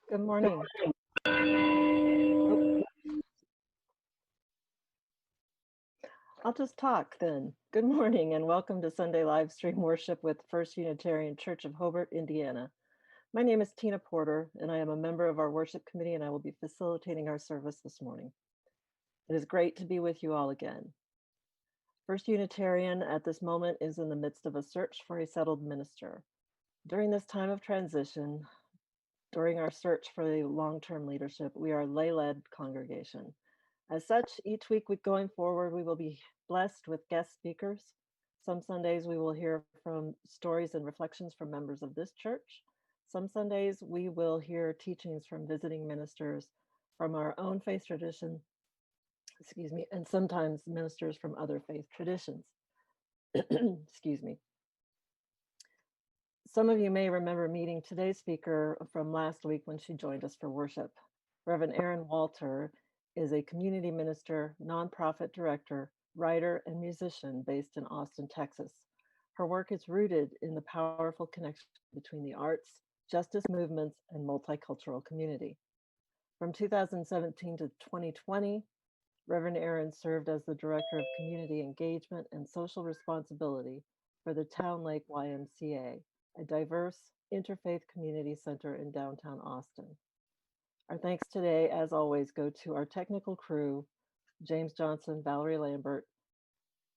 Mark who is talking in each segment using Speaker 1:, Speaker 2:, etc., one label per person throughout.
Speaker 1: Good morning. Oh, I'll just talk then. Good morning and welcome to Sunday live stream worship with First Unitarian Church of Hobart, Indiana. My name is Tina Porter and I am a member of our worship committee and I will be facilitating our service this morning. It is great to be with you all again. First Unitarian at this moment is in the midst of a search for a settled minister. During this time of transition, during our search for the long-term leadership, we are a lay-led congregation. As such, each week going forward, we will be blessed with guest speakers. Some Sundays we will hear from stories and reflections from members of this church. Some Sundays we will hear teachings from visiting ministers from our own faith tradition, and sometimes ministers from other faith traditions. Excuse me. Some of you may remember meeting today's speaker from last week when she joined us for worship. Reverend Erin Walter is a community minister, nonprofit director, writer, and musician based in Austin, Texas. Her work is rooted in the powerful connection between the arts, justice movements, and multicultural community. From 2017 to 2020, Reverend Erin served as the Director of Community Engagement and Social Responsibility for the Town Lake YMCA, a diverse interfaith community center in downtown Austin. Our thanks today, as always, go to our technical crew, James Johnson, Valerie Lambert,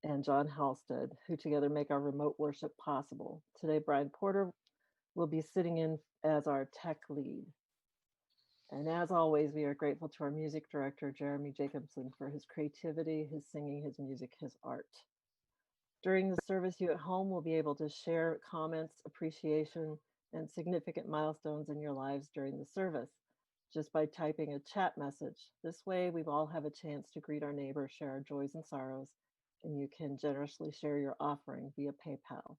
Speaker 1: and John Halstead, who together make our remote worship possible. Today, Brian Porter will be sitting in as our tech lead. And as always, we are grateful to our music director, Jeremy Jacobson, for his creativity, his singing, his music, his art. During the service, you at home will be able to share comments, appreciation, and significant milestones in your lives during the service, just by typing a chat message. This way, we all have a chance to greet our neighbor, share our joys and sorrows, and you can generously share your offering via PayPal.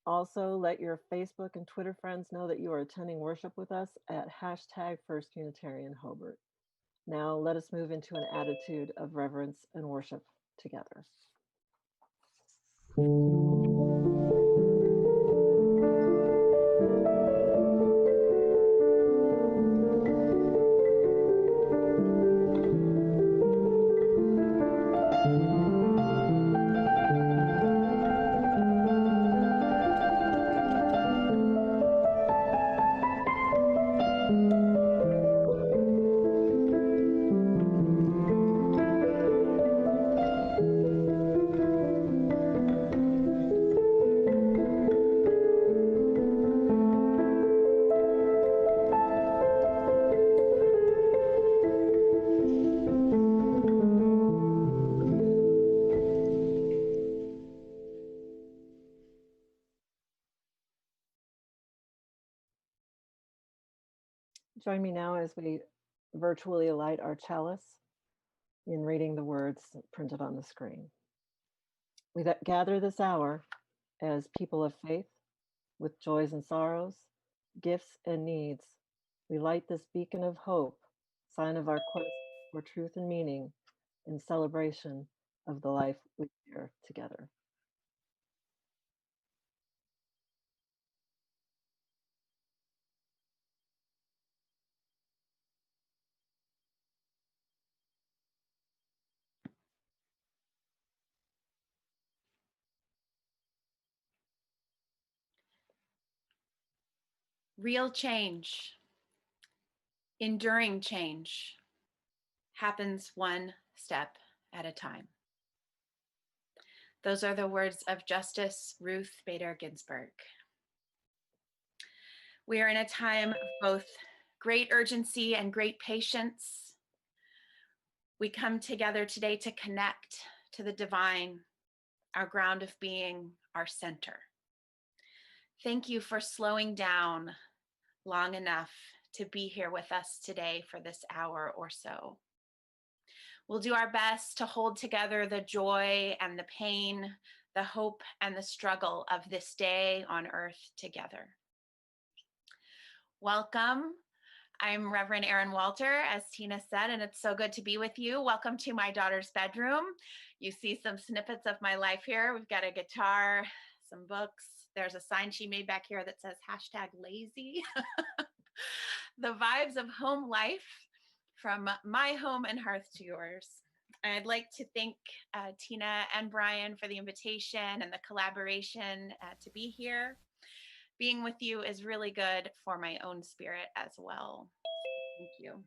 Speaker 1: Also, let your Facebook and Twitter friends know that you are attending worship with us at #FirstUnitarianHobart. Now, let us move into an attitude of reverence and worship together. Join me now as we virtually light our chalice in reading the words printed on the screen. We gather this hour as people of faith with joys and sorrows, gifts and needs. We light this beacon of hope, sign of our quest for truth and meaning in celebration of the life we share together.
Speaker 2: Real change, enduring change, happens one step at a time. Those are the words of Justice Ruth Bader Ginsburg. We are in a time of both great urgency and great patience. We come together today to connect to the divine, our ground of being, our center. Thank you for slowing down long enough to be here with us today for this hour or so. We'll do our best to hold together the joy and the pain, the hope and the struggle of this day on earth together. Welcome. I'm Reverend Erin Walter, as Tina said, and it's so good to be with you. Welcome to my daughter's bedroom. You see some snippets of my life here. We've got a guitar, some books. There's a sign she made back here that says #lazy. the vibes of home life from my home and hearth to yours. I'd like to thank Tina and Brian for the invitation and the collaboration to be here. Being with you is really good for my own spirit as well. Thank you.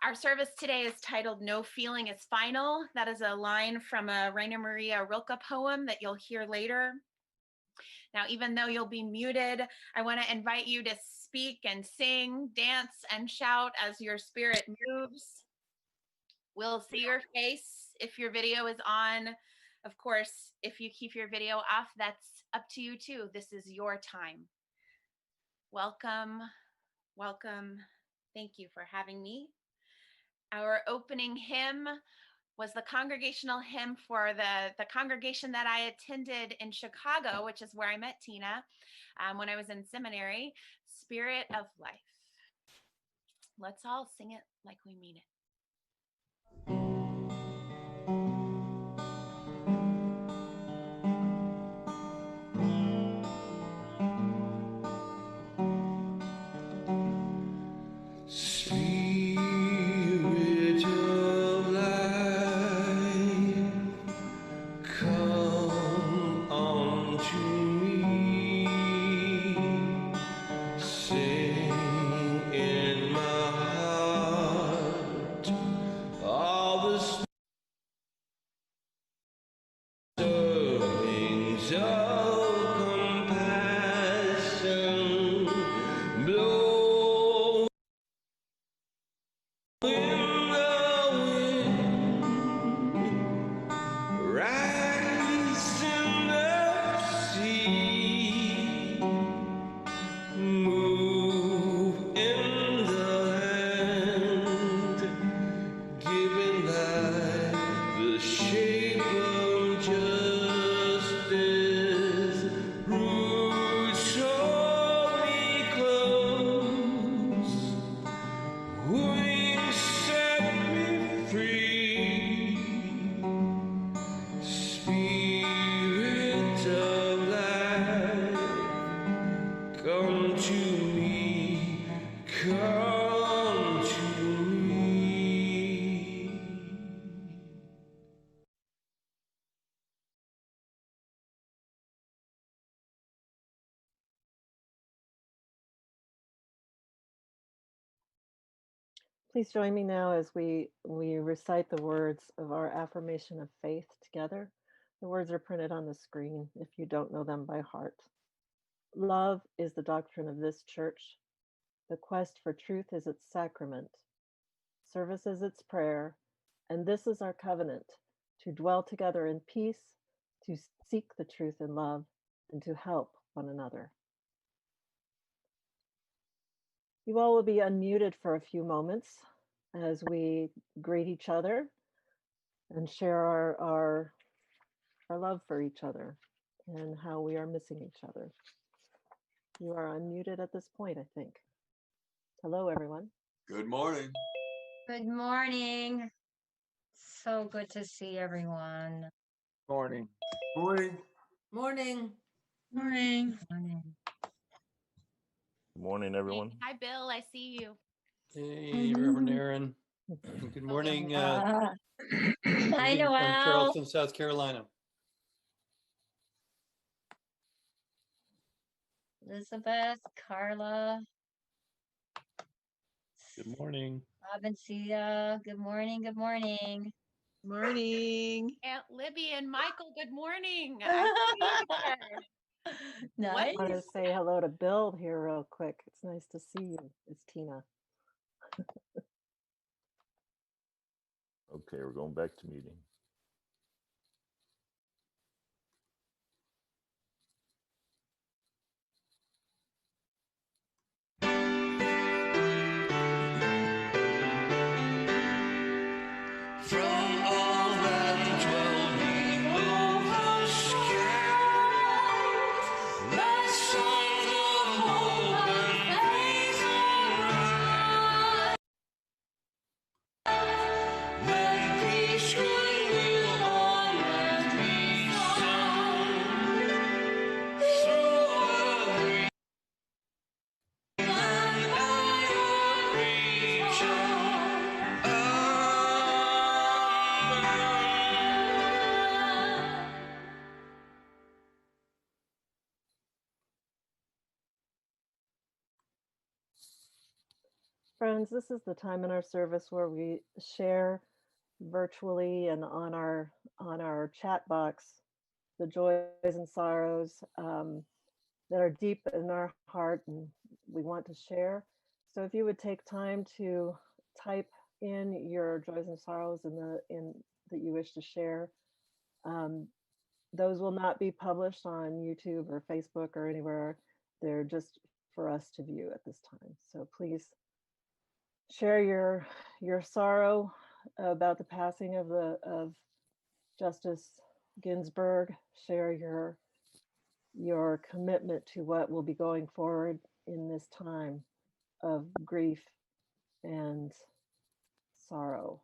Speaker 2: Our service today is titled "No Feeling is Final." That is a line from a Rainer Maria Rilke poem that you'll hear later. Now, even though you'll be muted, I want to invite you to speak and sing, dance, and shout as your spirit moves. We'll see your face if your video is on. Of course, if you keep your video off, that's up to you too. This is your time. Welcome, welcome. Thank you for having me. Our opening hymn was the congregational hymn for the congregation that I attended in Chicago, which is where I met Tina when I was in seminary, Spirit of Life. Let's all sing it like we mean it.
Speaker 1: Please join me now as we recite the words of our affirmation of faith together. The words are printed on the screen if you don't know them by heart. Love is the doctrine of this church. The quest for truth is its sacrament. Service is its prayer. And this is our covenant, to dwell together in peace, to seek the truth in love, and to help one another. You all will be unmuted for a few moments as we greet each other and share our love for each other and how we are missing each other. You are unmuted at this point, I think. Hello, everyone.
Speaker 3: Good morning.
Speaker 4: Good morning. So good to see everyone.
Speaker 5: Morning.
Speaker 3: Morning.
Speaker 6: Morning.
Speaker 4: Morning. Morning.
Speaker 7: Good morning, everyone.
Speaker 2: Hi, Bill. I see you.
Speaker 5: Hey, Reverend Erin. Good morning.
Speaker 4: Hi,
Speaker 5: Greetings
Speaker 4: Noel.
Speaker 5: from Charleston, South Carolina.
Speaker 4: Elizabeth, Carla.
Speaker 7: Good morning.
Speaker 4: Robin, Cia. Good morning. Good morning.
Speaker 6: Morning.
Speaker 2: Aunt Libby and Michael, good morning. I see you there.
Speaker 4: Nice.
Speaker 1: I want to say hello to Bill here real quick. It's nice to see you. It's Tina.
Speaker 7: Okay, we're going back to meeting.
Speaker 8: Peace
Speaker 1: Friends, this is the time in our service where we share virtually and on our chat box the joys and sorrows that are deep in our heart and we want to share. So if you would take time to type in your joys and sorrows in that you wish to share, those will not be published on YouTube or Facebook or anywhere. They're just for us to view at this time. So please share your sorrow about the passing of Justice Ginsburg. Share your commitment to what will be going forward in this time of grief and sorrow.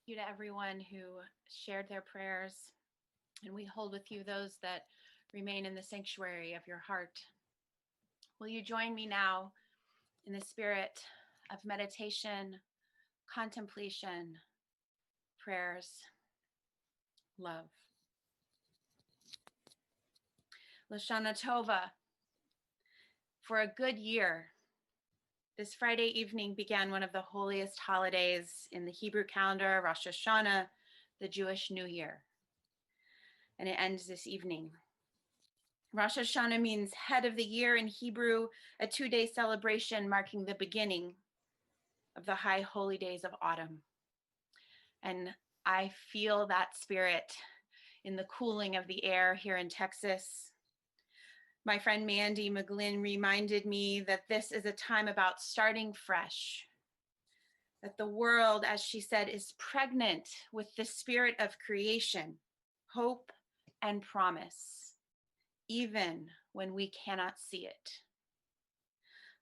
Speaker 2: You to everyone who shared their prayers, and we hold with you those that remain in the sanctuary of your heart. Will you join me now in the spirit of meditation, contemplation, prayers, love? Lashana Tova. For a good year, this Friday evening began one of the holiest holidays in the Hebrew calendar, Rosh Hashanah, the Jewish New Year. And it ends this evening. Rosh Hashanah means head of the year in Hebrew, a 2-day celebration marking the beginning of the high holy days of autumn. And I feel that spirit in the cooling of the air here in Texas. My friend Mandy McGlynn reminded me that this is a time about starting fresh, that the world, as she said, is pregnant with the spirit of creation, hope, and promise, even when we cannot see it.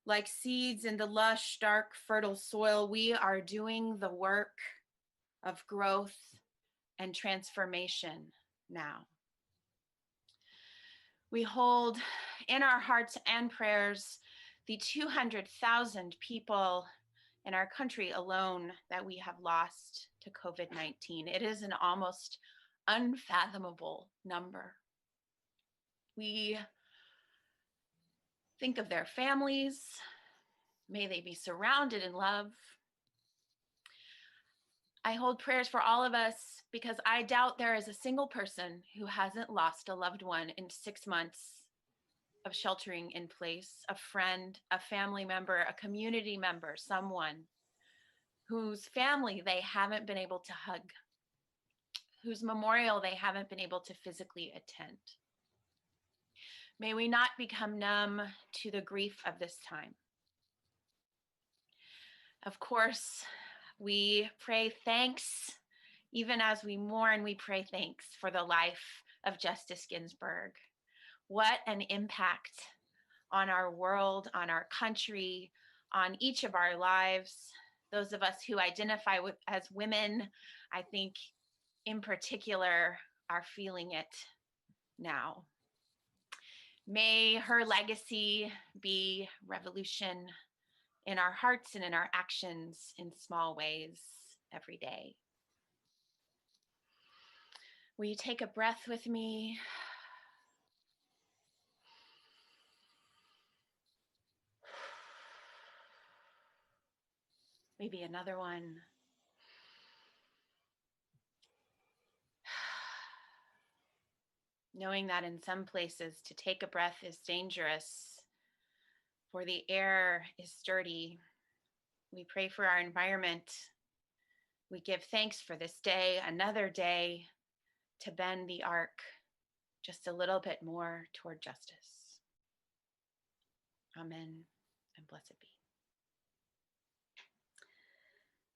Speaker 2: Like seeds in the lush, dark, fertile soil, we are doing the work of growth and transformation now. We hold in our hearts and prayers the 200,000 people in our country alone that we have lost to COVID-19. It is an almost unfathomable number. We think of their families. May they be surrounded in love. I hold prayers for all of us because I doubt there is a single person who hasn't lost a loved one in 6 months of sheltering in place, a friend, a family member, a community member, someone whose family they haven't been able to hug, whose memorial they haven't been able to physically attend. May we not become numb to the grief of this time. Of course, we pray thanks, even as we mourn, we pray thanks for the life of Justice Ginsburg. What an impact on our world, on our country, on each of our lives. Those of us who identify as women, I think in particular, are feeling it now. May her legacy be revolution in our hearts and in our actions in small ways every day. Will you take a breath with me? Maybe another one. Knowing that in some places to take a breath is dangerous, for the air is sturdy. We pray for our environment. We give thanks for this day, another day to bend the arc just a little bit more toward justice. Amen and blessed be.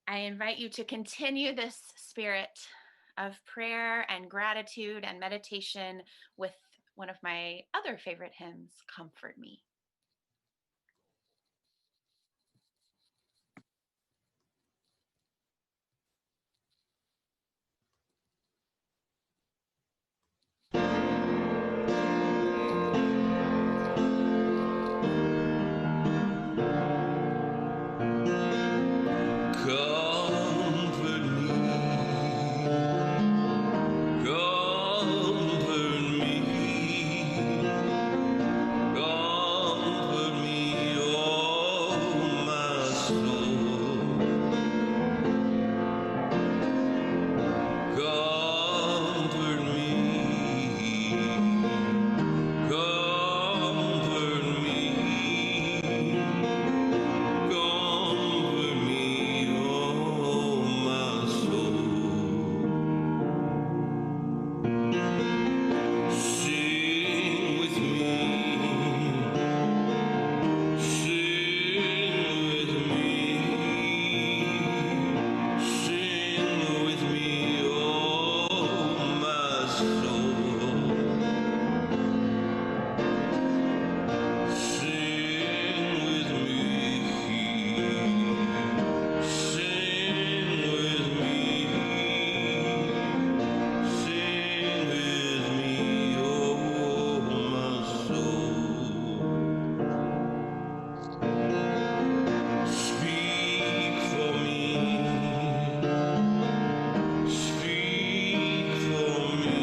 Speaker 2: I invite you to continue this spirit of prayer and gratitude and meditation with one of my other favorite hymns, Comfort Me.
Speaker 3: Comfort me, comfort me, comfort me, oh my soul. Comfort me, comfort me, comfort me, oh my soul. Sing with me, sing with me, sing with me, oh my soul. Sing with me, sing with me, sing with me, oh my soul. Speak for me, speak for me,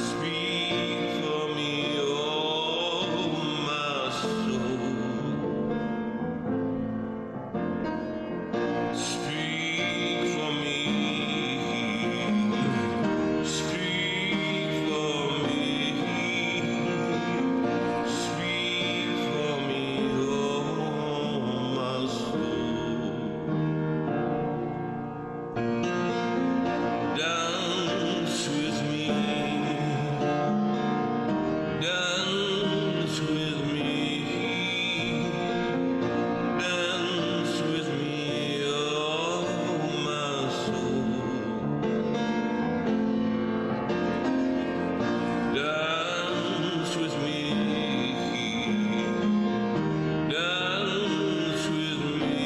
Speaker 3: speak for me, oh my soul. Speak for me, speak for me, speak for me, oh my soul. Dance with me, dance with me, dance with me, oh my soul. Dance with me, dance with me,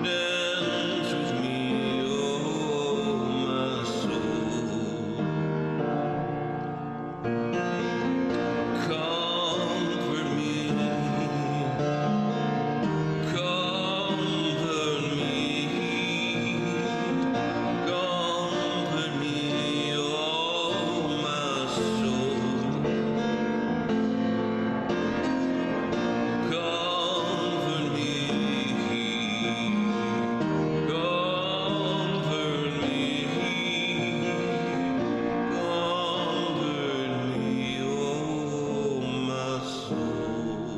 Speaker 3: dance with me, oh my soul. Comfort me, comfort me, comfort me, oh my soul. Comfort me, comfort me, comfort me, oh my soul.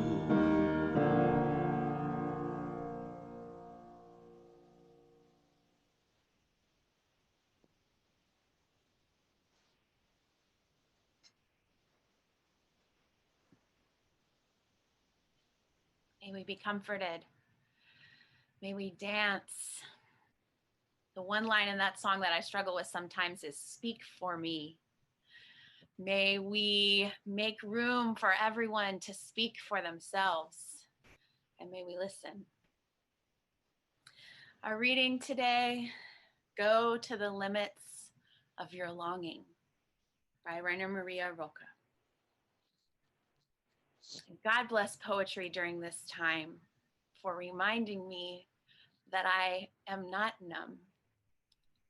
Speaker 2: May we be comforted. May we dance. The one line in that song that I struggle with sometimes is speak for me. May we make room for everyone to speak for themselves, and may we listen. Our reading today, Go to the Limits of Your Longing by Rainer Maria Rilke. God bless poetry during this time for reminding me that I am not numb,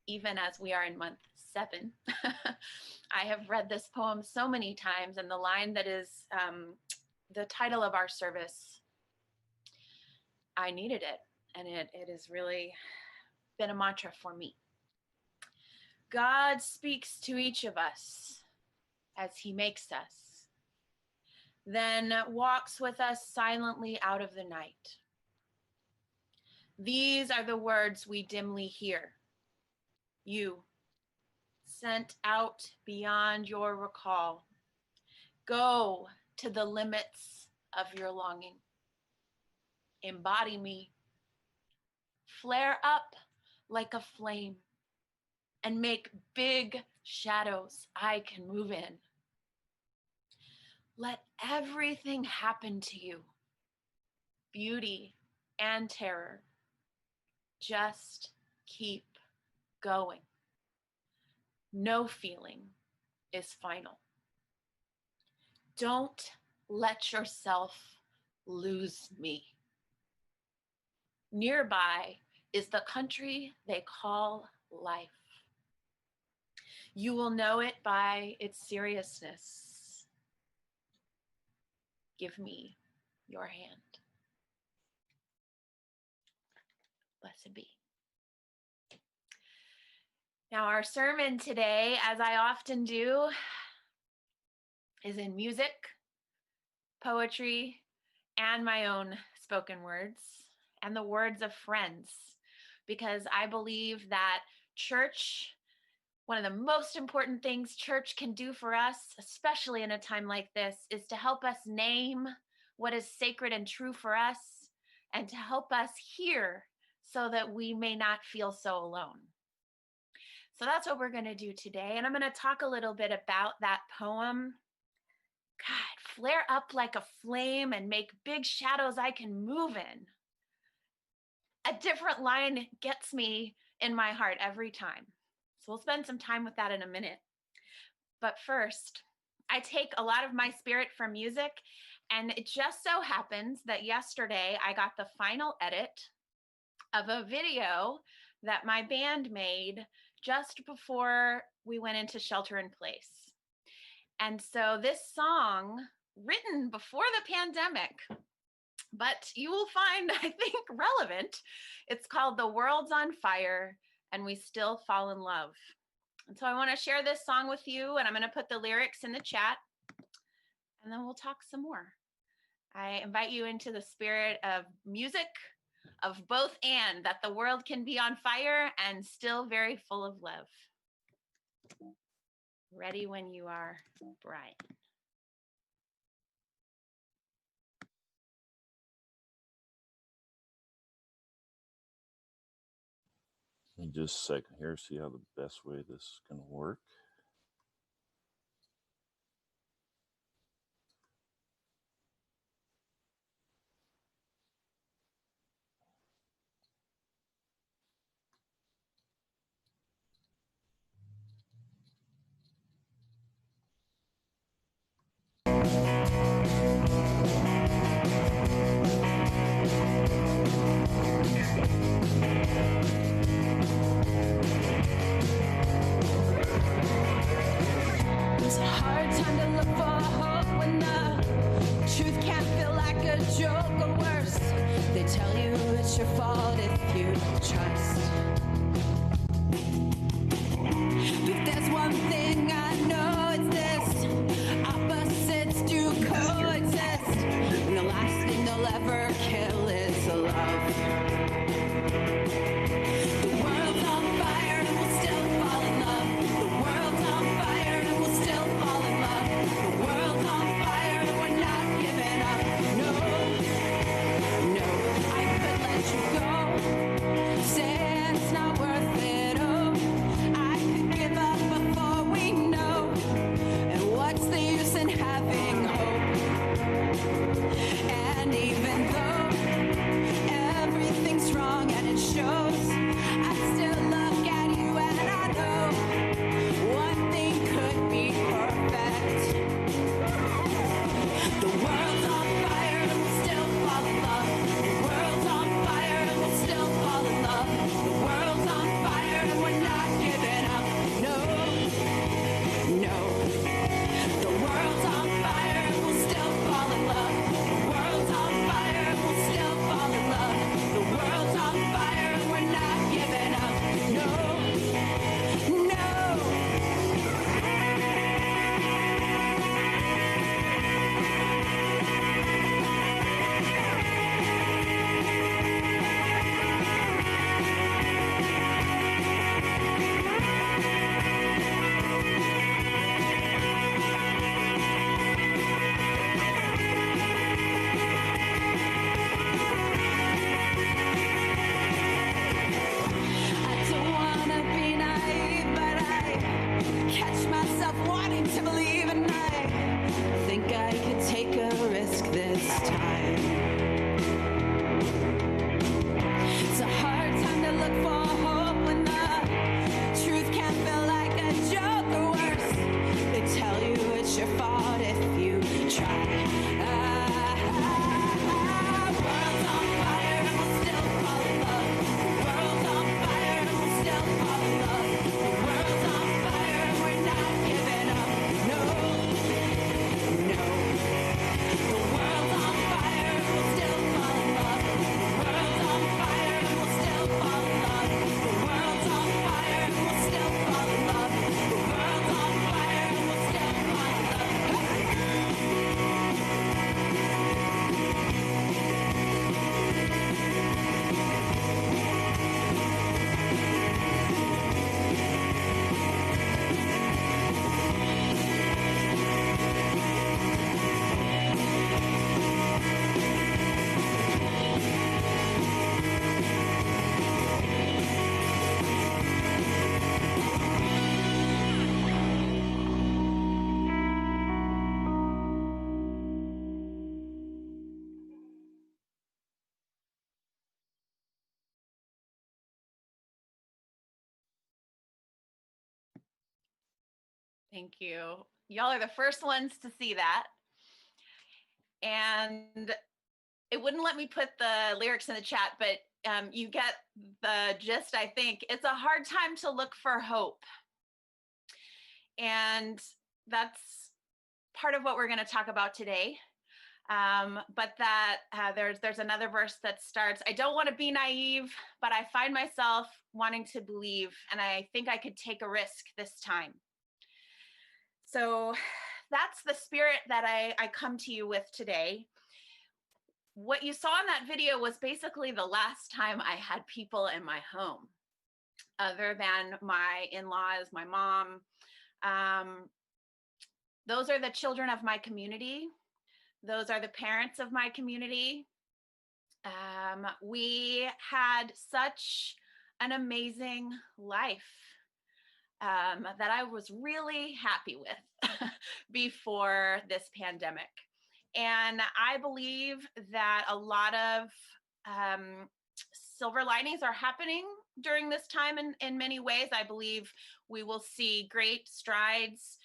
Speaker 2: even as we are in month 7. I have read this poem so many times, and the line that is the title of our service, I needed it, and it has really been a mantra for me. God speaks to each of us as he makes us, then walks with us silently out of the night. These are the words we dimly hear. You, sent out beyond your recall, go to the limits of your longing. Embody me, flare up like a flame, and make big shadows I can move in. Let everything happen to you, beauty and terror. Just keep going. No feeling is final. Don't let yourself lose me. Nearby is the country they call life. You will know it by its seriousness. Give me your hand. Blessed be. Now, our sermon today, as I often do, is in music, poetry, and my own spoken words, and the words of friends, because I believe that church, one of the most important things church can do for us, especially in a time like this, is to help us name what is sacred and true for us, and to help us hear so that we may not feel so alone. So that's what we're going to do today. And I'm going to talk a little bit about that poem. God, flare up like a flame and make big shadows I can move in. A different line gets me in my heart every time. So we'll spend some time with that in a minute. But first, I take a lot of my spirit from music, and it just so happens that yesterday I got the final edit of a video that my band made just before we went into shelter in place. And so this song, written before the pandemic, but you will find, I think, relevant. It's called The World's on Fire and We Still Fall in Love. And so I want to share this song with you, and I'm going to put the lyrics in the chat, and then we'll talk some more. I invite you into the spirit of music, of both and, that the world can be on fire and still very full of love. Ready when you are, Brian.
Speaker 7: Let me just a second here, see how the best way this is going to work.
Speaker 8: It's a hard time to look for hope when the truth can't feel like a joke or worse. They tell you it's your fault if you trust. If there's one thing I know, it's this: opposites do coexist, and the last thing they'll ever kill is the love. The world's on fire and we'll still fall in love. The world's on fire and we'll still fall in love. The wanting to believe, and I think I could take a risk this time. It's a hard time to look for hope when the truth can feel like a joke or worse. They tell you it's your fault if you try. World's on fire and we'll still fall in love. World's on fire and we'll still fall in love. World's on fire and we're not giving up. No, no. The world's on fire and we'll still fall in love. The world's on fire and we'll still fall in love. The world's on fire and we'll still fall in love. The world's on fire and we'll still fall in love.
Speaker 2: Thank you. Y'all are the first ones to see that. And it wouldn't let me put the lyrics in the chat, but you get the gist, I think. It's a hard time to look for hope. And that's part of what we're going to talk about today. But that there's another verse that starts, I don't want to be naive, but I find myself wanting to believe, and I think I could take a risk this time. So that's the spirit that I come to you with today. What you saw in that video was basically the last time I had people in my home, other than my in-laws, my mom. Those are the children of my community. Those are the parents of my community. We had such an amazing life that I was really happy with before this pandemic. And I believe that a lot of silver linings are happening during this time in many ways. I believe we will see great strides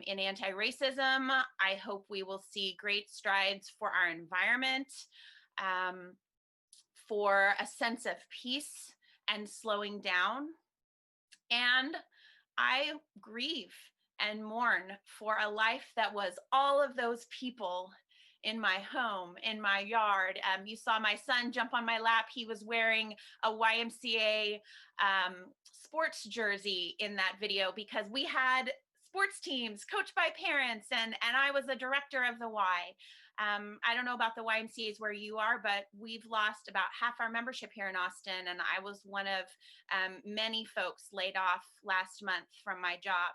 Speaker 2: in anti-racism. I hope we will see great strides for our environment, for a sense of peace and slowing down. And I grieve and mourn for a life that was all of those people in my home, in my yard. You saw my son jump on my lap. He was wearing a YMCA sports jersey in that video because we had sports teams coached by parents, and I was a director of the Y. I don't know about the YMCAs where you are, but we've lost about half our membership here in Austin, and I was one of many folks laid off last month from my job.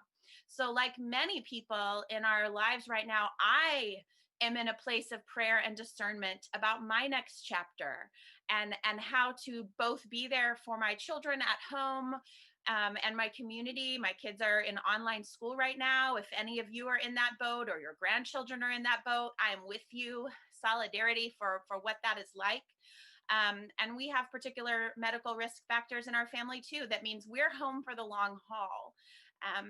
Speaker 2: So like many people in our lives right now, I am in a place of prayer and discernment about my next chapter and how to both be there for my children at home and my community. My kids are in online school right now. If any of you are in that boat or your grandchildren are in that boat, I am with you. Solidarity for what that is like. And we have particular medical risk factors in our family too. That means we're home for the long haul.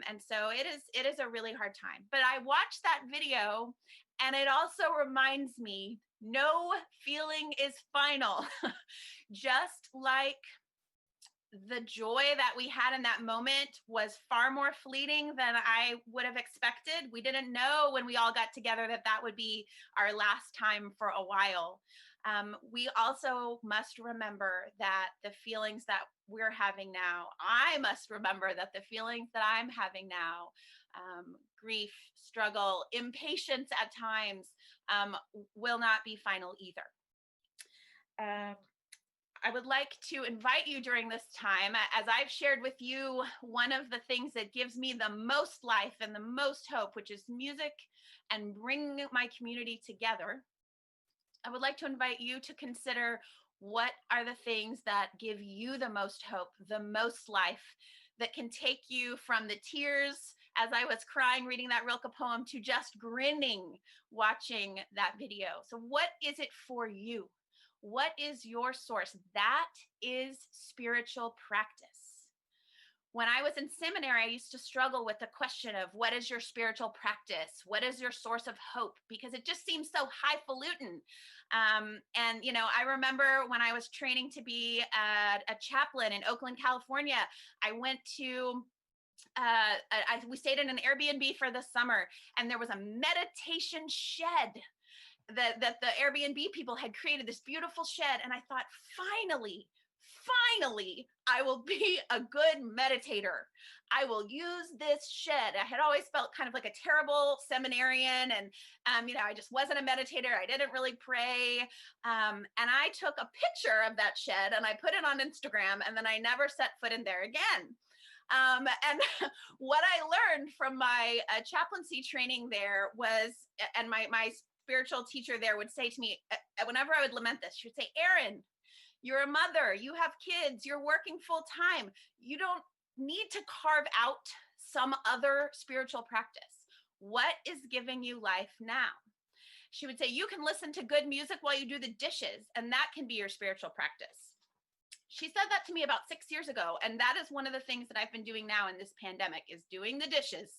Speaker 2: And so it is a really hard time. But I watched that video, and it also reminds me, no feeling is final. Just like the joy that we had in that moment was far more fleeting than I would have expected. We didn't know when we all got together that would be our last time for a while. We also must remember that the feelings that we're having now, I must remember that the feelings that I'm having now, grief, struggle, impatience at times, will not be final either. I would like to invite you during this time, as I've shared with you, one of the things that gives me the most life and the most hope, which is music and bringing my community together. I would like to invite you to consider what are the things that give you the most hope, the most life, that can take you from the tears as I was crying reading that Rilke poem to just grinning watching that video. So what is it for you? What is your source? That is spiritual practice. When I was in seminary, I used to struggle with the question of what is your spiritual practice? What is your source of hope? Because it just seems so highfalutin. And, you know, I remember when I was training to be a chaplain in Oakland, California, I went to we stayed in an Airbnb for the summer, and there was a meditation shed that the Airbnb people had created, this beautiful shed. And I thought, finally, I will be a good meditator. I will use this shed. I had always felt kind of like a terrible seminarian, and you know, I just wasn't a meditator. I didn't really pray, and I took a picture of that shed and I put it on Instagram, and then I never set foot in there again. And what I learned from my chaplaincy training there was, and my spiritual teacher there would say to me, whenever I would lament this, she would say, Erin, you're a mother, you have kids, you're working full time. You don't need to carve out some other spiritual practice. What is giving you life now? She would say, you can listen to good music while you do the dishes, and that can be your spiritual practice. She said that to me about 6 years ago. And that is one of the things that I've been doing now in this pandemic, is doing the dishes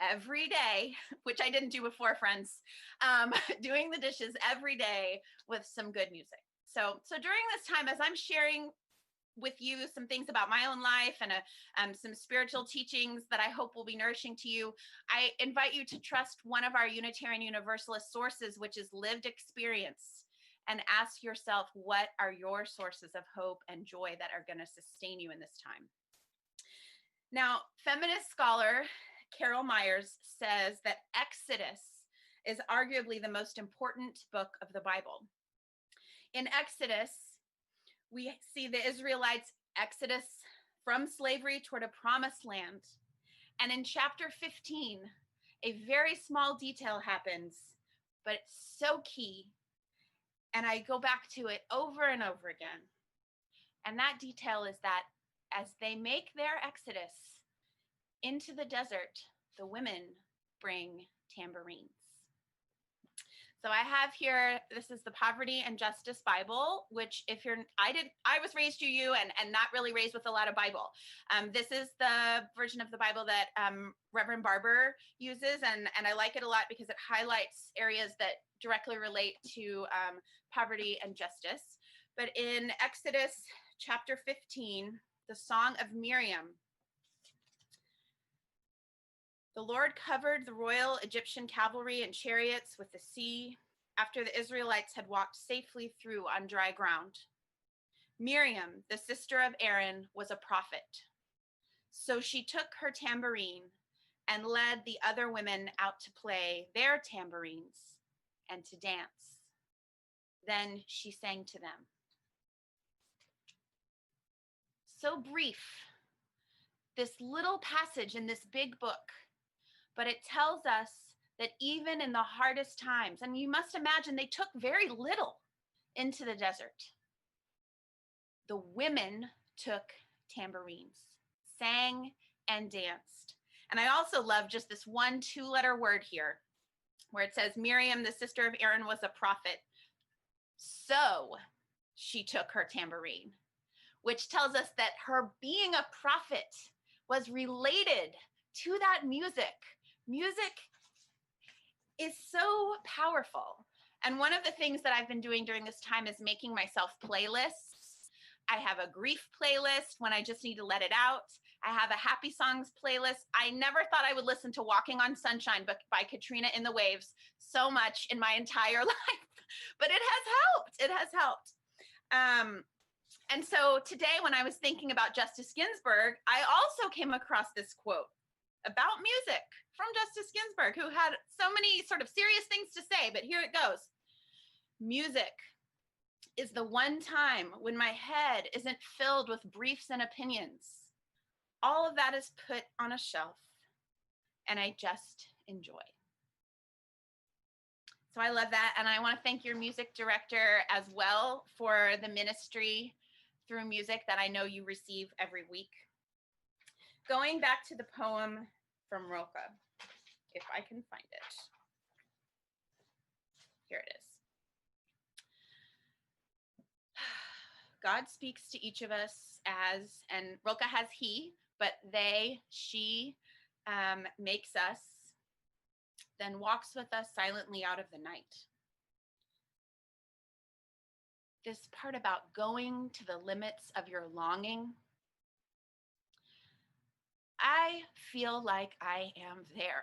Speaker 2: every day, which I didn't do before, friends, doing the dishes every day with some good music. So during this time, as I'm sharing with you some things about my own life and some spiritual teachings that I hope will be nourishing to you, I invite you to trust one of our Unitarian Universalist sources, which is lived experience, and ask yourself, what are your sources of hope and joy that are going to sustain you in this time? Now, feminist scholar Carol Myers says that Exodus is arguably the most important book of the Bible. In Exodus, we see the Israelites' exodus from slavery toward a promised land. And in chapter 15, a very small detail happens, but it's so key. And I go back to it over and over again. And that detail is that as they make their exodus into the desert, the women bring tambourines. So I have here, this is the Poverty and Justice Bible, which I was raised UU and not really raised with a lot of Bible. This is the version of the Bible that Reverend Barber uses, and I like it a lot because it highlights areas that directly relate to poverty and justice. But in Exodus chapter 15, the Song of Miriam, the Lord covered the royal Egyptian cavalry and chariots with the sea after the Israelites had walked safely through on dry ground. Miriam, the sister of Aaron, was a prophet. So she took her tambourine and led the other women out to play their tambourines and to dance. Then she sang to them. So brief, this little passage in this big book, but it tells us that even in the hardest times, and you must imagine they took very little into the desert, the women took tambourines, sang and danced. And I also love just this 1 2-letter word here, where it says Miriam, the sister of Aaron, was a prophet. So she took her tambourine, which tells us that her being a prophet was related to that music. Music is so powerful. And one of the things that I've been doing during this time is making myself playlists. I have a grief playlist when I just need to let it out. I have a happy songs playlist. I never thought I would listen to Walking on Sunshine by Katrina in the Waves so much in my entire life, but it has helped. It has helped. And so today, when I was thinking about Justice Ginsburg, I also came across this quote about music from Justice Ginsburg, who had so many sort of serious things to say, but here it goes. Music is the one time when my head isn't filled with briefs and opinions. All of that is put on a shelf, and I just enjoy. So I love that, and I want to thank your music director as well for the ministry through music that I know you receive every week. Going back to the poem from Rilke, if I can find it. Here it is. God speaks to each of us as, and Rilke has he, but they, she, makes us, then walks with us silently out of the night. This part about going to the limits of your longing, I feel like I am there.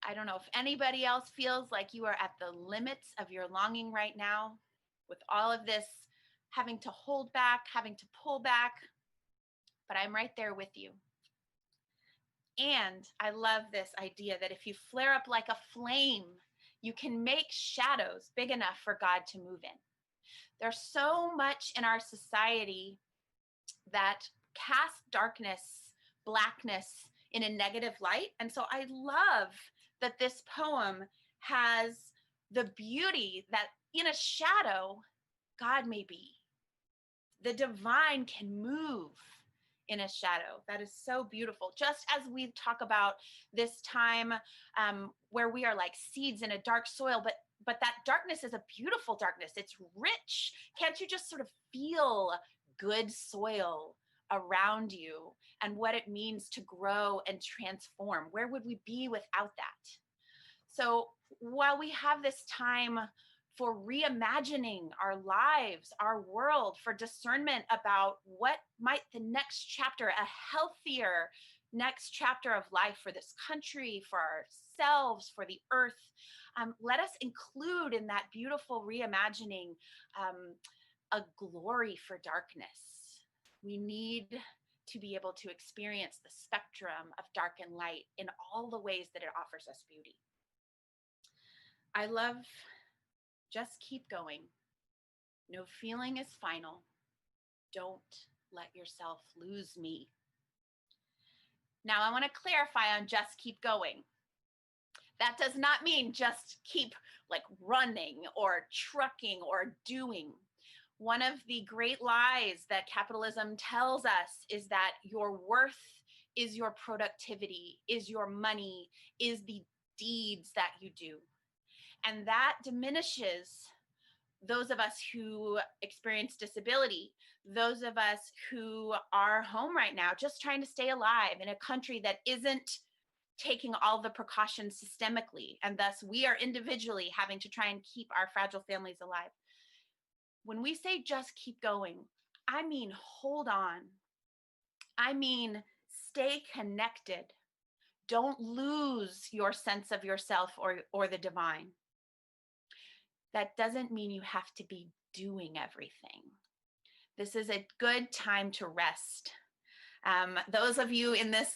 Speaker 2: I don't know if anybody else feels like you are at the limits of your longing right now, with all of this having to hold back, having to pull back, but I'm right there with you. And I love this idea that if you flare up like a flame, you can make shadows big enough for God to move in. There's so much in our society that casts darkness, blackness in a negative light. And so I love that this poem has the beauty that in a shadow, God may be. The divine can move in a shadow. That is so beautiful. Just as we talk about this time where we are like seeds in a dark soil, but that darkness is a beautiful darkness. It's rich. Can't you just sort of feel good soil around you and what it means to grow and transform? Where would we be without that? So while we have this time for reimagining our lives, our world, for discernment about what might the next chapter, a healthier next chapter of life for this country, for ourselves, for the earth, let us include in that beautiful reimagining a glory for darkness. We need to be able to experience the spectrum of dark and light in all the ways that it offers us beauty. I love just keep going. No feeling is final. Don't let yourself lose me. Now, I want to clarify on just keep going. That does not mean just keep like running or trucking or doing. One of the great lies that capitalism tells us is that your worth is your productivity, is your money, is the deeds that you do. And that diminishes those of us who experience disability, those of us who are home right now, just trying to stay alive in a country that isn't taking all the precautions systemically. And thus we are individually having to try and keep our fragile families alive. When we say just keep going, I mean, hold on. I mean, stay connected. Don't lose your sense of yourself or the divine. That doesn't mean you have to be doing everything. This is a good time to rest. Those of you in this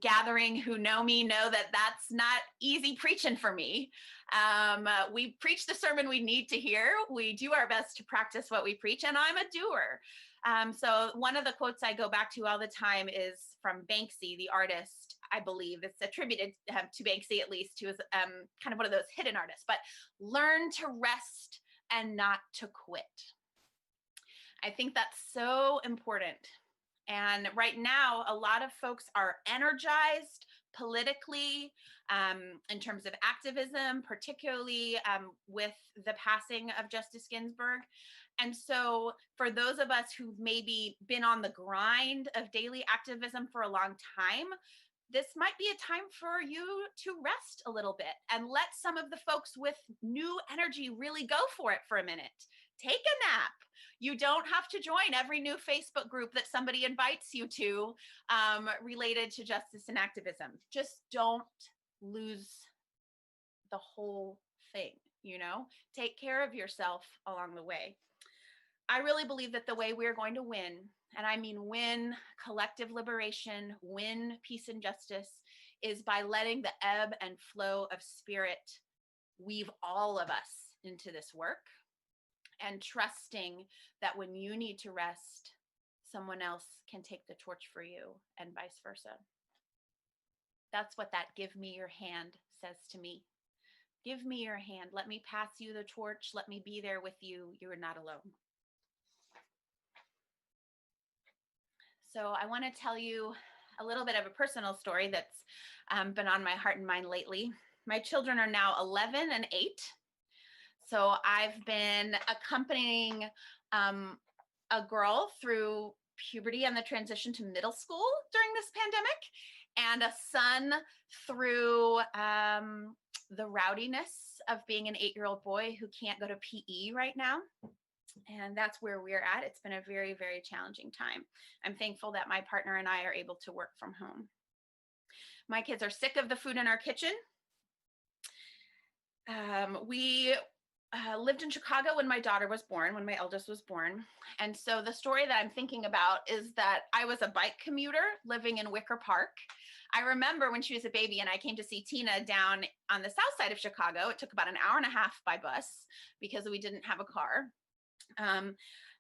Speaker 2: gathering who know me know that that's not easy preaching for me. We preach the sermon we need to hear. We do our best to practice what we preach, and I'm a doer. So one of the quotes I go back to all the time is from Banksy, the artist. I believe it's attributed to Banksy, at least, who is kind of one of those hidden artists, but learn to rest and not to quit. I think that's so important. And right now, a lot of folks are energized politically in terms of activism, particularly with the passing of Justice Ginsburg. And so for those of us who've maybe been on the grind of daily activism for a long time, this might be a time for you to rest a little bit and let some of the folks with new energy really go for it for a minute. Take a nap. You don't have to join every new Facebook group that somebody invites you to related to justice and activism. Just don't lose the whole thing, you know? Take care of yourself along the way. I really believe that the way we're going to win, and I mean win collective liberation, win peace and justice, is by letting the ebb and flow of spirit weave all of us into this work, and trusting that when you need to rest, someone else can take the torch for you, and vice versa. That's what that give me your hand says to me. Give me your hand. Let me pass you the torch. Let me be there with you. You are not alone. So I want to tell you a little bit of a personal story that's been on my heart and mind lately. My children are now 11 and 8. So I've been accompanying a girl through puberty and the transition to middle school during this pandemic, and a son through the rowdiness of being an 8-year-old boy who can't go to PE right now. And that's where we're at. It's been a very, very challenging time. I'm thankful that my partner and I are able to work from home. My kids are sick of the food in our kitchen. We lived in Chicago when my daughter was born, when my eldest was born. And so the story that I'm thinking about is that I was a bike commuter living in Wicker Park. I remember when she was a baby and I came to see Tina down on the south side of Chicago. It took about an hour and a half by bus because we didn't have a car.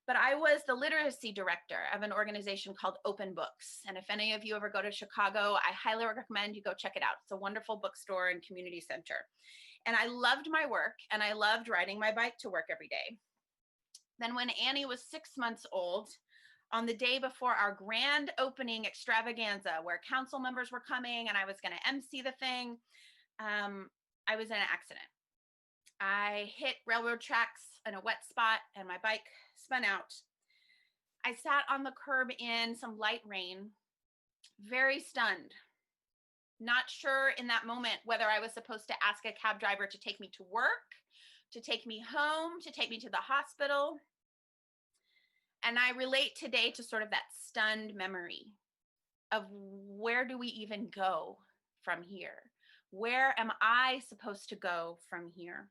Speaker 2: But I was the literacy director of an organization called Open Books. And if any of you ever go to Chicago, I highly recommend you go check it out. It's a wonderful bookstore and community center. And I loved my work and I loved riding my bike to work every day. Then when Annie was 6 months old, on the day before our grand opening extravaganza where council members were coming and I was going to MC the thing, I was in an accident. I hit railroad tracks in a wet spot and my bike spun out. I sat on the curb in some light rain, very stunned, not sure in that moment whether I was supposed to ask a cab driver to take me to work, to take me home, to take me to the hospital. And I relate today to sort of that stunned memory of where do we even go from here? Where am I supposed to go from here?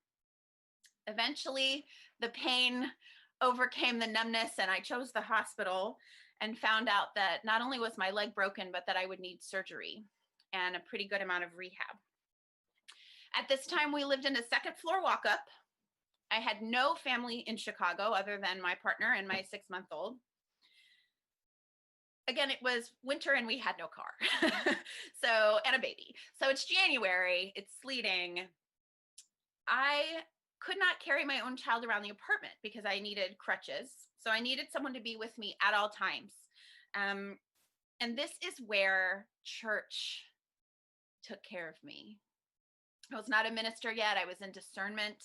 Speaker 2: Eventually, the pain overcame the numbness and I chose the hospital and found out that not only was my leg broken, but that I would need surgery and a pretty good amount of rehab. At this time, we lived in a second floor walk-up. I had no family in Chicago other than my partner and my 6-month-old. Again, it was winter and we had no car. And a baby. So it's January, it's sleeting. I could not carry my own child around the apartment because I needed crutches. So I needed someone to be with me at all times. And this is where church took care of me. I was not a minister yet. I was in discernment.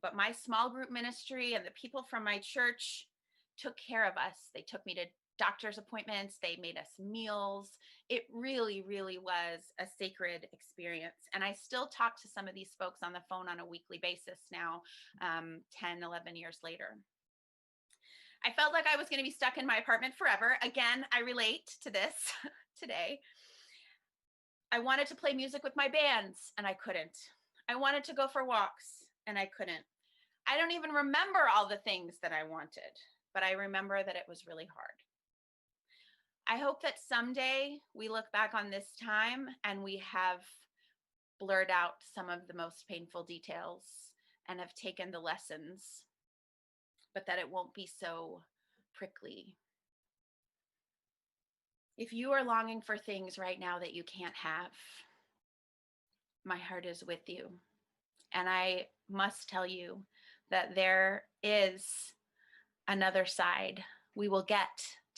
Speaker 2: But my small group ministry and the people from my church took care of us. They took me to doctor's appointments. They made us meals. It really, really was a sacred experience. And I still talk to some of these folks on the phone on a weekly basis now, 10, 11 years later. I felt like I was going to be stuck in my apartment forever. Again, I relate to this today. I wanted to play music with my bands and I couldn't. I wanted to go for walks and I couldn't. I don't even remember all the things that I wanted, but I remember that it was really hard. I hope that someday we look back on this time and we have blurred out some of the most painful details and have taken the lessons, but that it won't be so prickly. If you are longing for things right now that you can't have, my heart is with you. And I must tell you that there is another side. We will get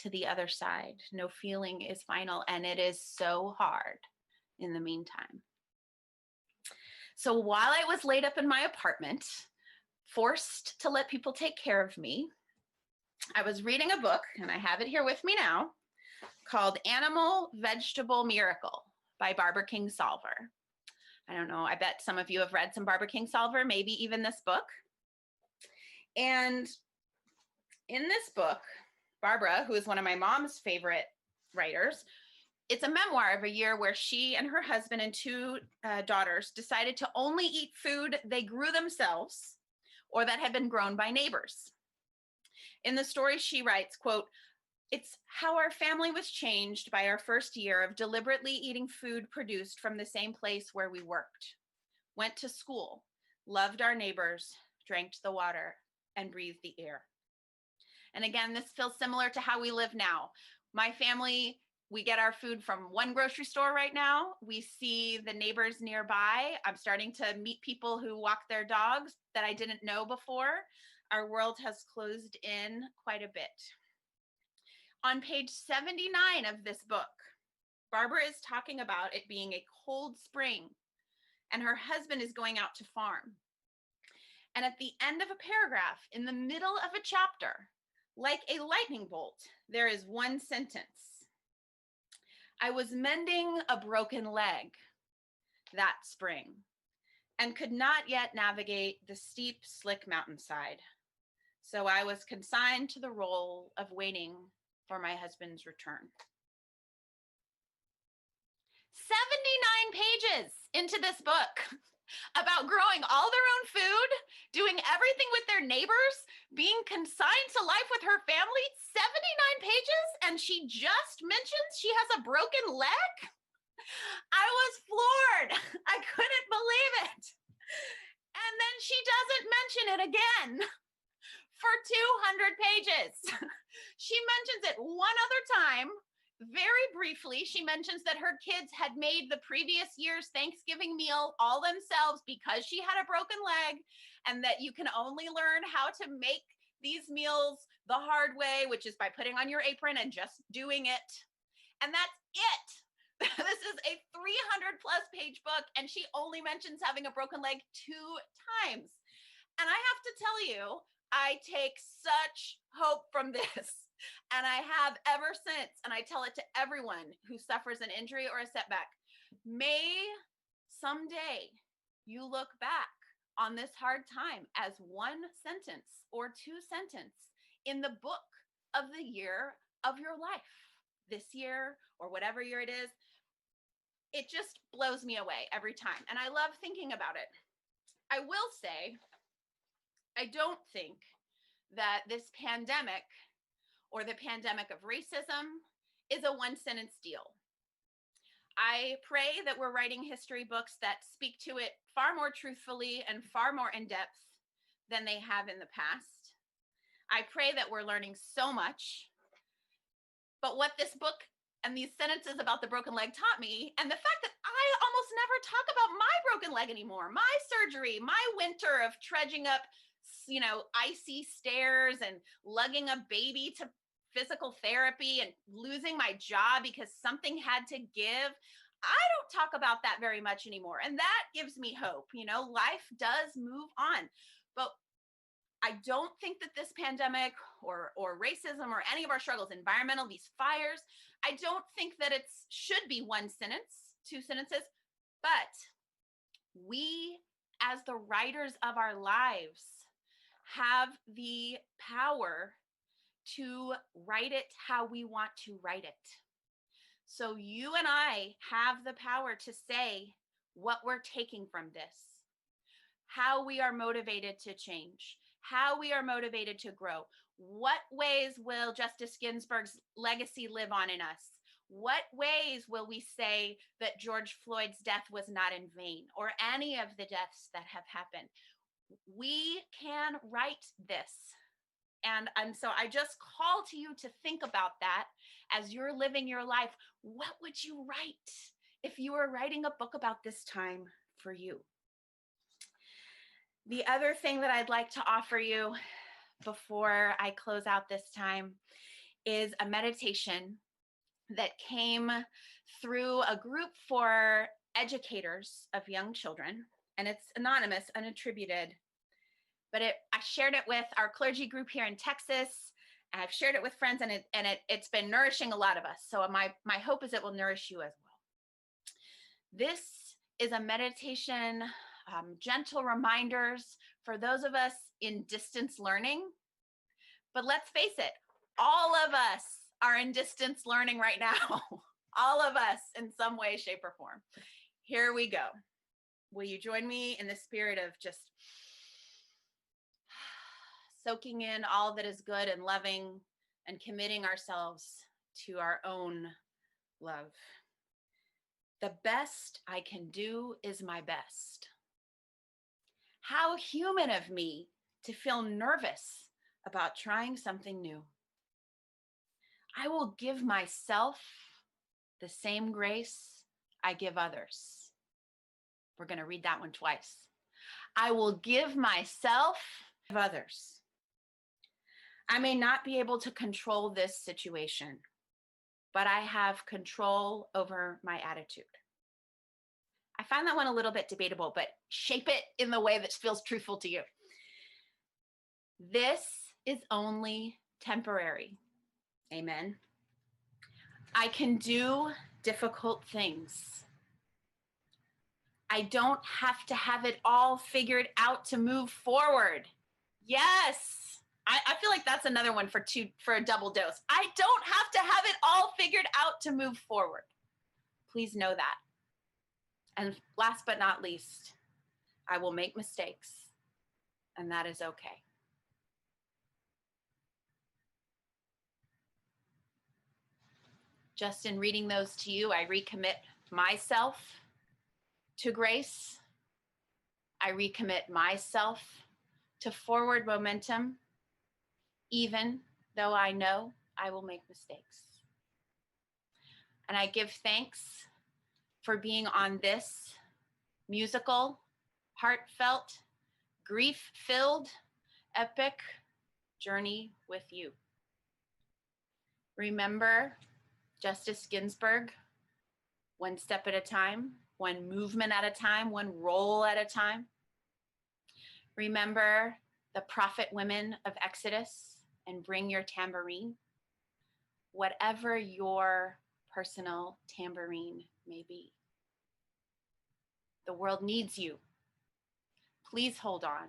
Speaker 2: to the other side. No feeling is final, and it is so hard in the meantime. So while I was laid up in my apartment, forced to let people take care of me, I was reading a book, and I have it here with me now, called Animal Vegetable Miracle by Barbara Kingsolver. I don't know, I bet some of you have read some Barbara Kingsolver, maybe even this book. And in this book, Barbara, who is one of my mom's favorite writers, it's a memoir of a year where she and her husband and 2 daughters decided to only eat food they grew themselves or that had been grown by neighbors. In the story, she writes, quote, "It's how our family was changed by our first year of deliberately eating food produced from the same place where we worked, went to school, loved our neighbors, drank the water, and breathed the air." And again, this feels similar to how we live now. My family, we get our food from one grocery store right now. We see the neighbors nearby. I'm starting to meet people who walk their dogs that I didn't know before. Our world has closed in quite a bit. On page 79 of this book, Barbara is talking about it being a cold spring and her husband is going out to farm. And at the end of a paragraph, in the middle of a chapter, like a lightning bolt, there is one sentence. I was mending a broken leg that spring and could not yet navigate the steep, slick mountainside. So I was consigned to the role of waiting for my husband's return. 79 pages into this book about growing all their own food, doing everything with their neighbors, being consigned to life with her family. 79 pages, and she just mentions she has a broken leg? I was floored. I couldn't believe it. And then she doesn't mention it again for 200 pages. She mentions it one other time. Very briefly, she mentions that her kids had made the previous year's Thanksgiving meal all themselves because she had a broken leg, and that you can only learn how to make these meals the hard way, which is by putting on your apron and just doing it. And that's it. This is a 300 plus page book, and she only mentions having a broken leg 2 times. And I have to tell you, I take such hope from this. And I have ever since, and I tell it to everyone who suffers an injury or a setback. May someday you look back on this hard time as one sentence or 2 sentences in the book of the year of your life, this year or whatever year it is. It just blows me away every time. And I love thinking about it. I will say, I don't think that this pandemic or the pandemic of racism is a one-sentence deal. I pray that we're writing history books that speak to it far more truthfully and far more in depth than they have in the past. I pray that we're learning so much. But what this book and these sentences about the broken leg taught me, and the fact that I almost never talk about my broken leg anymore, my surgery, my winter of trudging up, icy stairs and lugging a baby to physical therapy and losing my job because something had to give. I don't talk about that very much anymore. And that gives me hope. Life does move on. But I don't think that this pandemic or racism or any of our struggles, environmental, these fires, I don't think that it should be one sentence, 2 sentences, but we as the writers of our lives have the power to write it how we want to write it. So you and I have the power to say what we're taking from this, how we are motivated to change, how we are motivated to grow. What ways will Justice Ginsburg's legacy live on in us? What ways will we say that George Floyd's death was not in vain, or any of the deaths that have happened? We can write this. And so I just call to you to think about that as you're living your life. What would you write if you were writing a book about this time for you? The other thing that I'd like to offer you before I close out this time is a meditation that came through a group for educators of young children, and it's anonymous, unattributed. But I shared it with our clergy group here in Texas. I've shared it with friends, and it's been nourishing a lot of us. So my hope is it will nourish you as well. This is a meditation, gentle reminders for those of us in distance learning. But let's face it, all of us are in distance learning right now. All of us in some way, shape, or form. Here we go. Will you join me in the spirit of just soaking in all that is good and loving and committing ourselves to our own love? The best I can do is my best. How human of me to feel nervous about trying something new. I will give myself the same grace I give others. We're going to read that one twice. I will give myself others. I may not be able to control this situation, but I have control over my attitude. I find that one a little bit debatable, but shape it in the way that feels truthful to you. This is only temporary. Amen. I can do difficult things. I don't have to have it all figured out to move forward. Yes. I feel like that's another one for a double dose. I don't have to have it all figured out to move forward. Please know that. And last but not least, I will make mistakes, and that is okay. Just in reading those to you, I recommit myself to grace. I recommit myself to forward momentum, even though I know I will make mistakes. And I give thanks for being on this musical, heartfelt, grief-filled, epic journey with you. Remember Justice Ginsburg, one step at a time, one movement at a time, one role at a time. Remember the prophet women of Exodus and bring your tambourine, whatever your personal tambourine may be. The world needs you. Please hold on.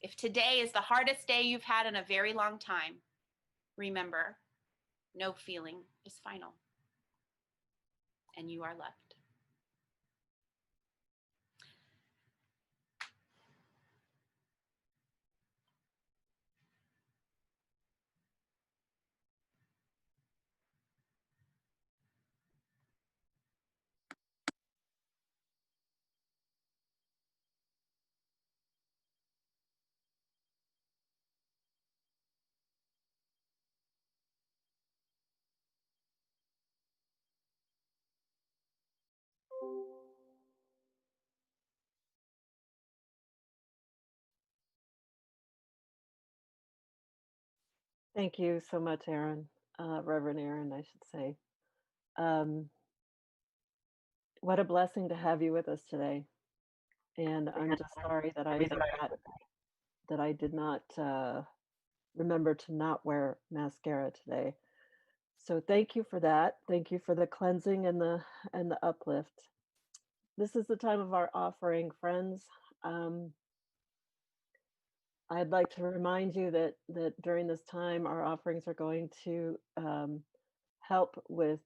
Speaker 2: If today is the hardest day you've had in a very long time, remember, no feeling is final, and you are loved.
Speaker 1: Thank you so much, Erin, Reverend Erin, I should say. What a blessing to have you with us today. And I'm just sorry that I forgot that I did not remember to not wear mascara today. So thank you for that. Thank you for the cleansing and the uplift. This is the time of our offering, friends. I'd like to remind you that during this time, our offerings are going to help with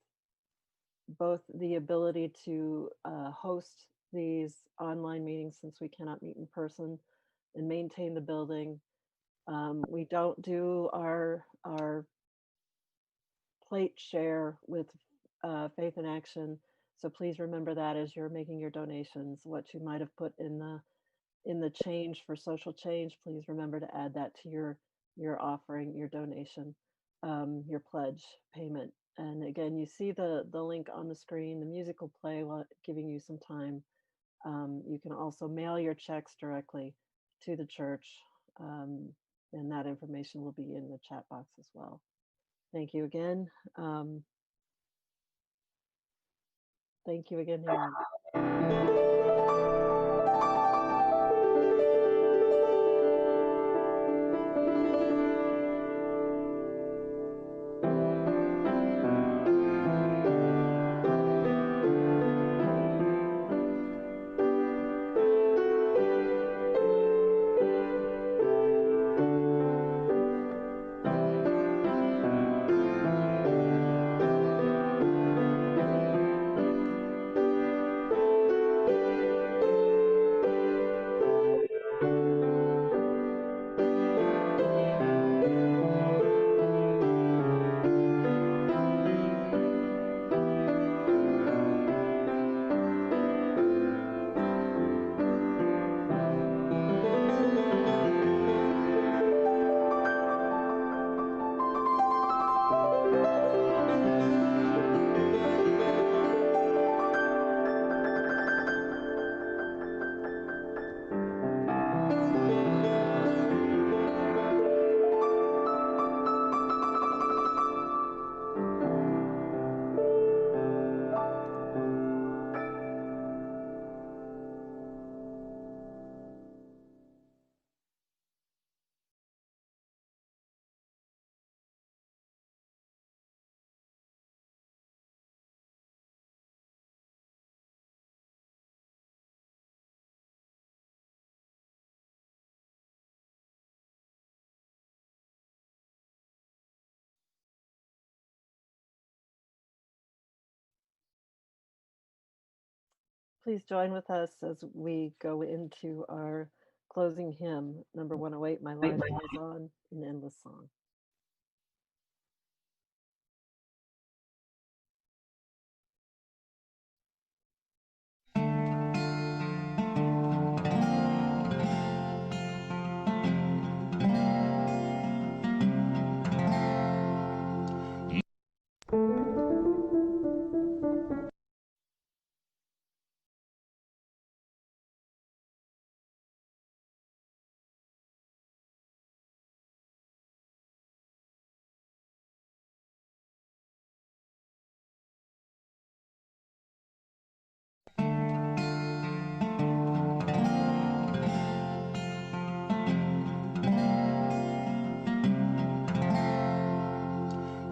Speaker 1: both the ability to host these online meetings since we cannot meet in person and maintain the building. We don't do our plate share with Faith in Action, so please remember that as you're making your donations, what you might have put in the change for social change. Please remember to add that to your offering, your donation, your pledge payment. And again, you see the link on the screen. The music will play while giving you some time. You can also mail your checks directly to the church, and that information will be in the chat box as well. Thank you again. Thank you again, Erin. Please join with us as we go into our closing hymn, number 108, My Life Goes On in Endless Song.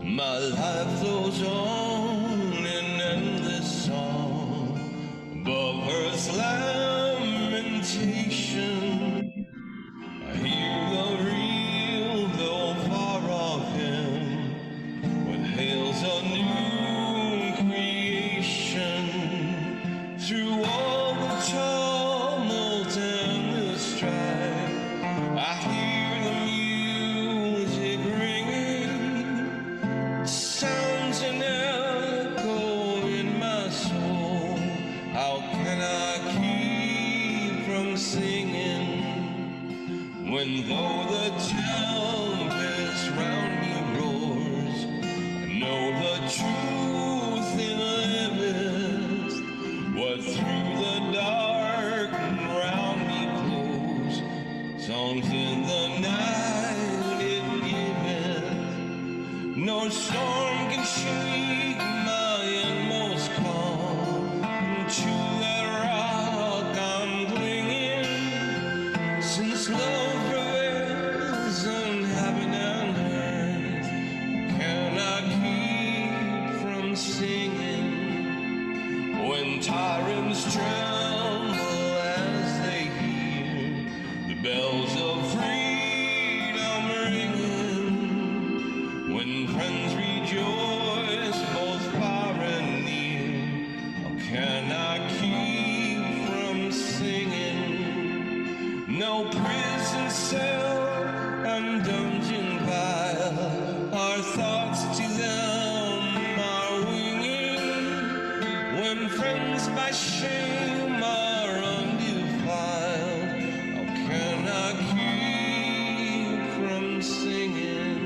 Speaker 3: My life flows on in endless song above earth's lamentation. I hear the real, though far off hymn, what hails a new creation. Through all the tumult and the strife, I hear the music ringing. Sounds an echo in my soul. How can I keep from singing when though the tempest round me roars, I know the truth it liveth. What through the dark round me glows, songs in the night it giveth. No storm can shake my inmost calm. To that rock I'm clinging. Since love prevails on heaven and earth, can I keep from singing? When tyrants tremble as they hear the bells of freedom ringing. When friends rejoice both far and near, how can I keep from singing? No prison cell and dungeon vile, our thoughts to them are winging. When friends by shame are undefiled, how can I keep from singing?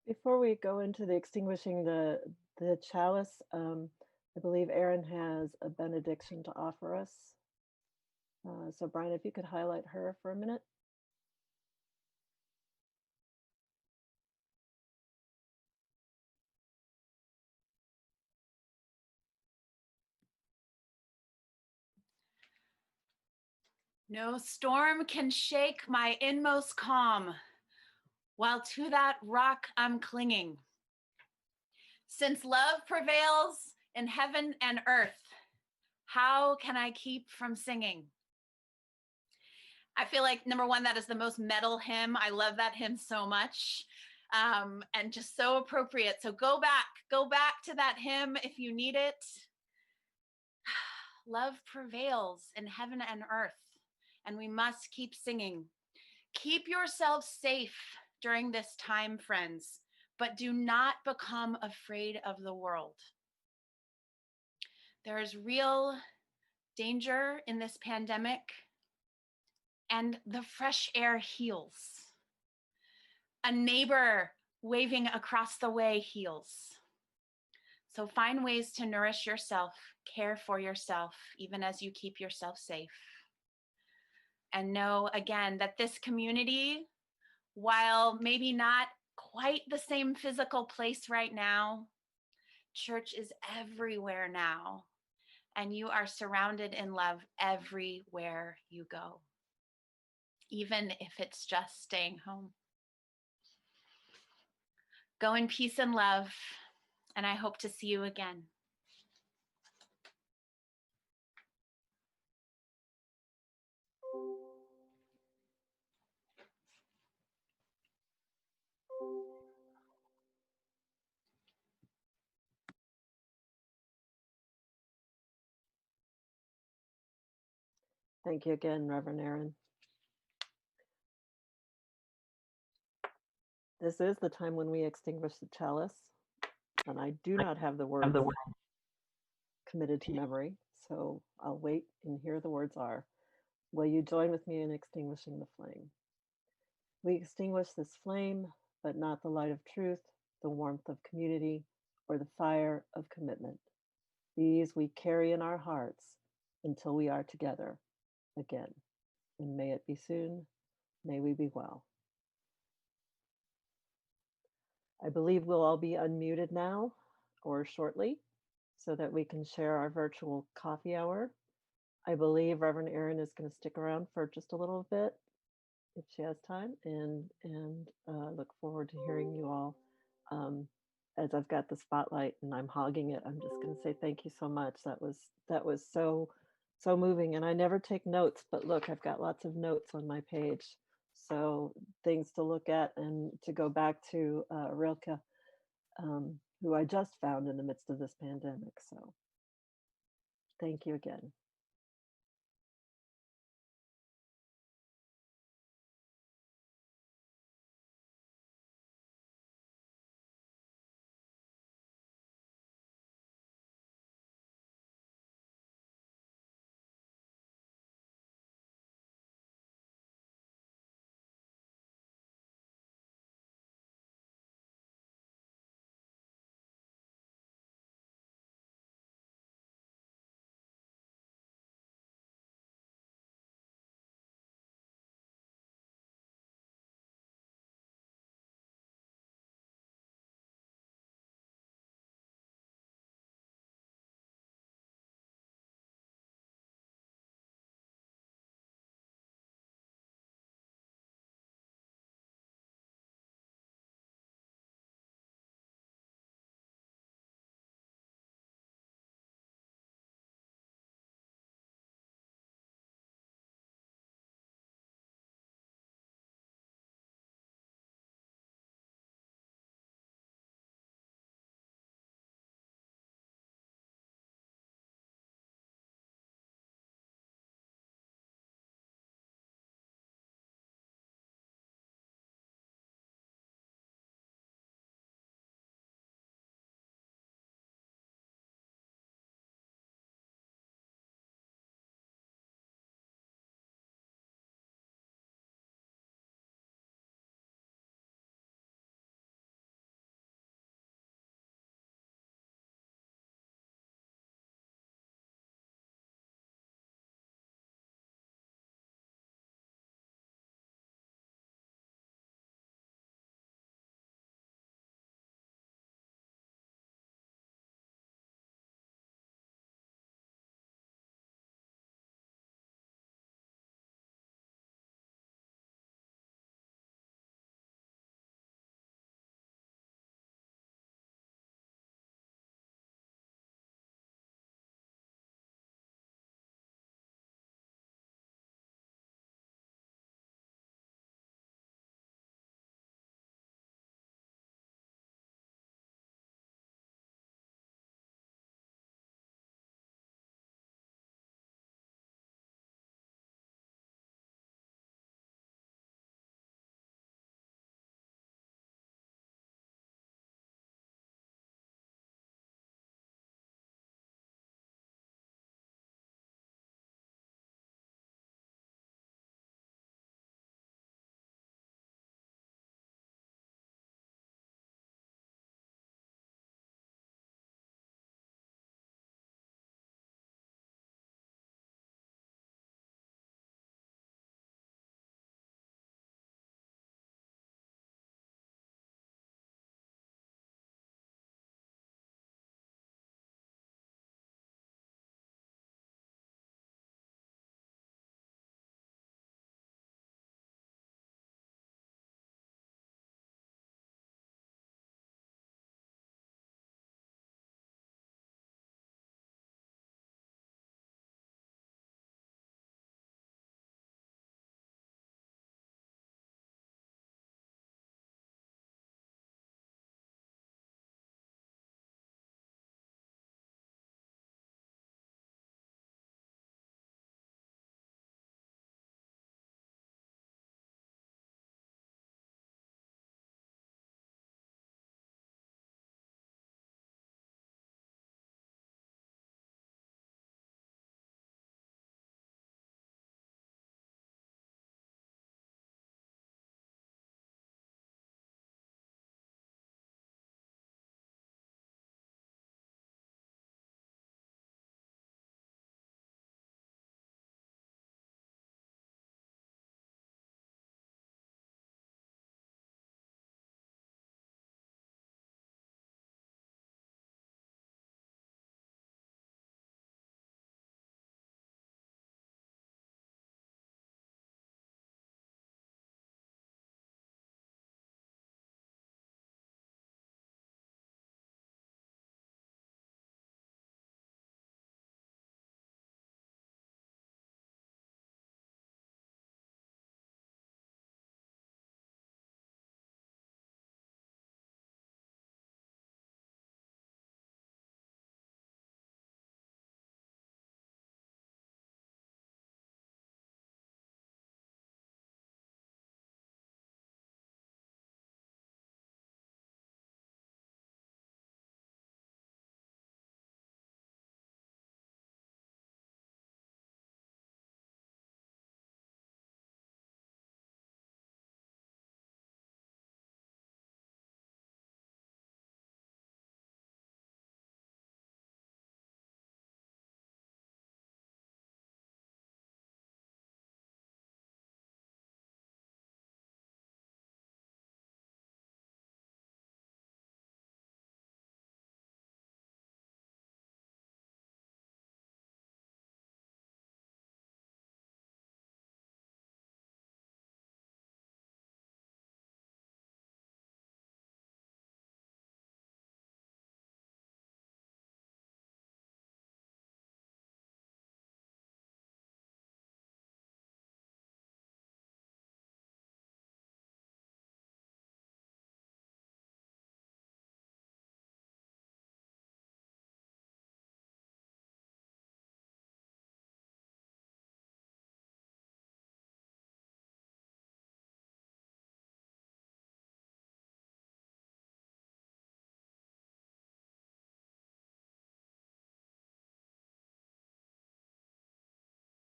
Speaker 1: Before we go into the extinguishing the chalice, I believe Erin has a benediction to offer us. So Brian, if you could highlight her for a minute.
Speaker 2: No storm can shake my inmost calm, while to that rock I'm clinging. Since love prevails in heaven and earth, How can I keep from singing? I feel like, number one, that is the most metal hymn. I love that hymn so much, and just so appropriate. So go back to that hymn if you need it. Love prevails in heaven and earth, and we must keep singing. Keep yourselves safe during this time, friends, but do not become afraid of the world. There is real danger in this pandemic, and the fresh air heals. A neighbor waving across the way heals. So find ways to nourish yourself, care for yourself, even as you keep yourself safe. And know, again, that this community, while maybe not quite the same physical place right now, church is everywhere now. And you are surrounded in love everywhere you go, even if it's just staying home. Go in peace and love, and I hope to see you again.
Speaker 1: Thank you again, Reverend Erin. This is the time when we extinguish the chalice, and I do not have the words committed to memory, so I'll wait and hear the words are. Will you join with me in extinguishing the flame? We extinguish this flame, but not the light of truth, the warmth of community, or the fire of commitment. These we carry in our hearts until we are together again. And may it be soon, may we be well. I believe we'll all be unmuted now or shortly so that we can share our virtual coffee hour. I believe Reverend Erin is going to stick around for just a little bit if she has time, and look forward to hearing you all. As I've got the spotlight and I'm hogging it, I'm just going to say thank you so much. That was so moving, and I never take notes, but look, I've got lots of notes on my page, so things to look at and to go back to Rilke, who I just found in the midst of this pandemic. So thank you again.